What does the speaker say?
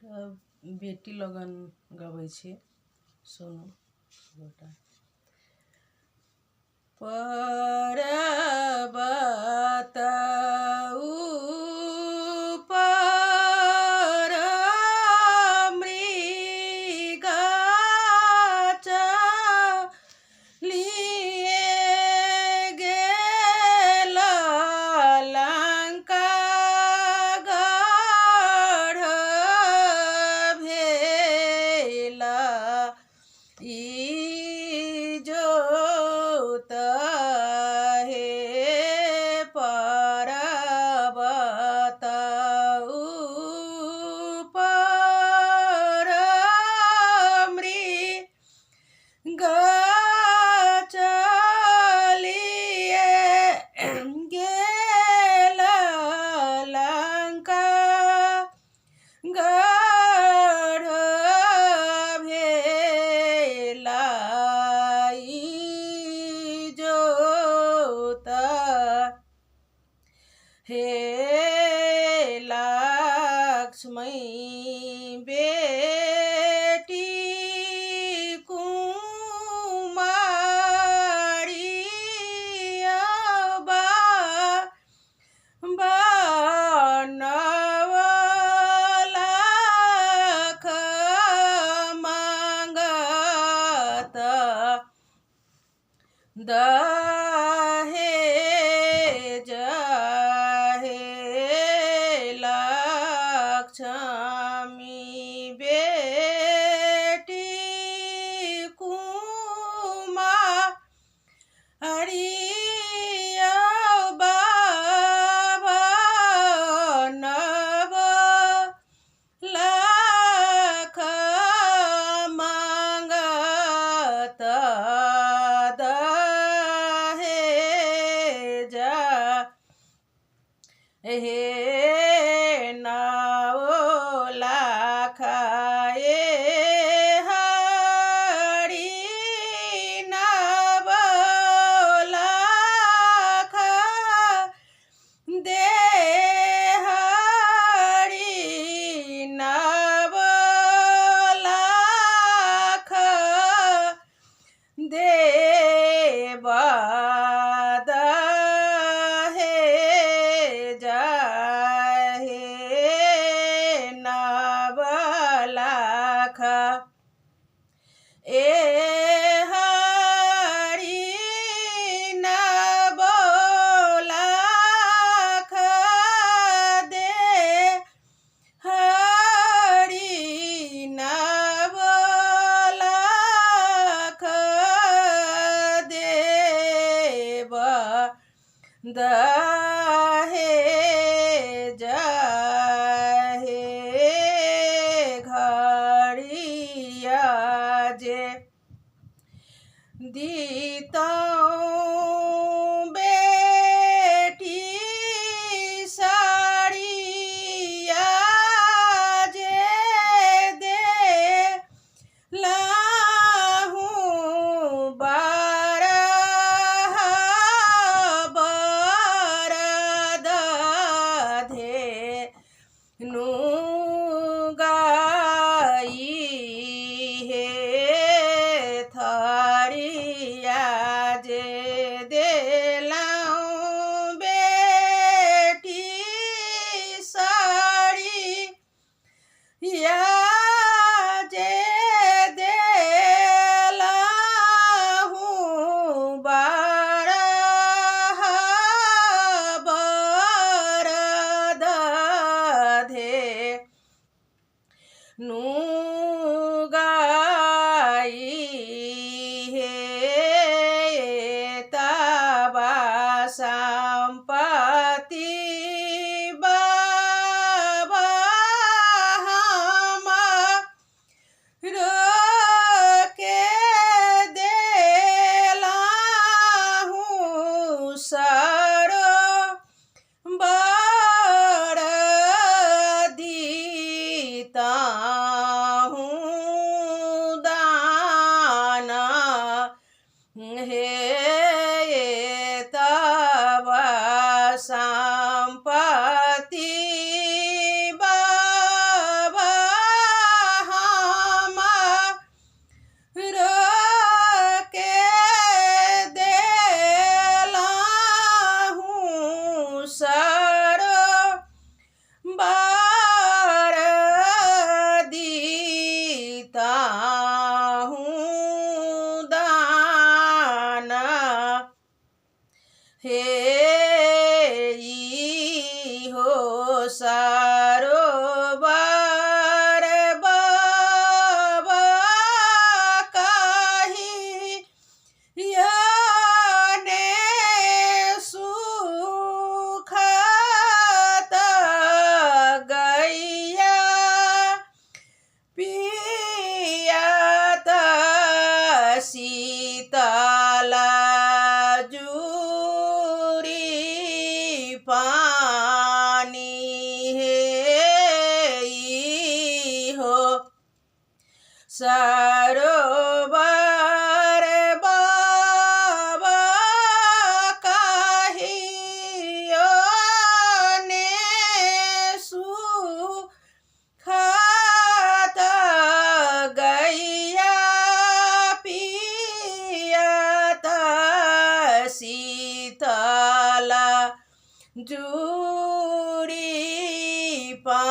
बेटी लगन गबै छी। सुनू गोटा। पर्वत ऊपर मृग चलिए गेल लंका गढ़ भेला इजोत हे पर्वत ऊपर मृग चलिए गेल लंका गढ़ भेला इजोत हे लक्ष्मी बेटी कुमारी बनवलख मांगत दहेज हे लक्ष्मी बेटी कुमारी बनवलख मांगत दहेज हे 9 लाख हरि 9 लाख दे हरि 9 लाख देव दहेज हे 9 लाख ए हरि 9 लाख दे हरि 9 लाख देव दहेज हे घड़िया जे दीतौं बेटी साड़िया जे देलाहूँ 12 बरद धेनु गाई हे थरिया जे देलाहूँ बेटी साड़िया जे देलाहूँ 12 बरद धेनु गाई हे तबा संपत्ति बाबा हमरो के देलाहूँ सरो बड़ दीता सरोवर बाबा कहियो ने सुखत गैया पियत शीतल जूड़ी पा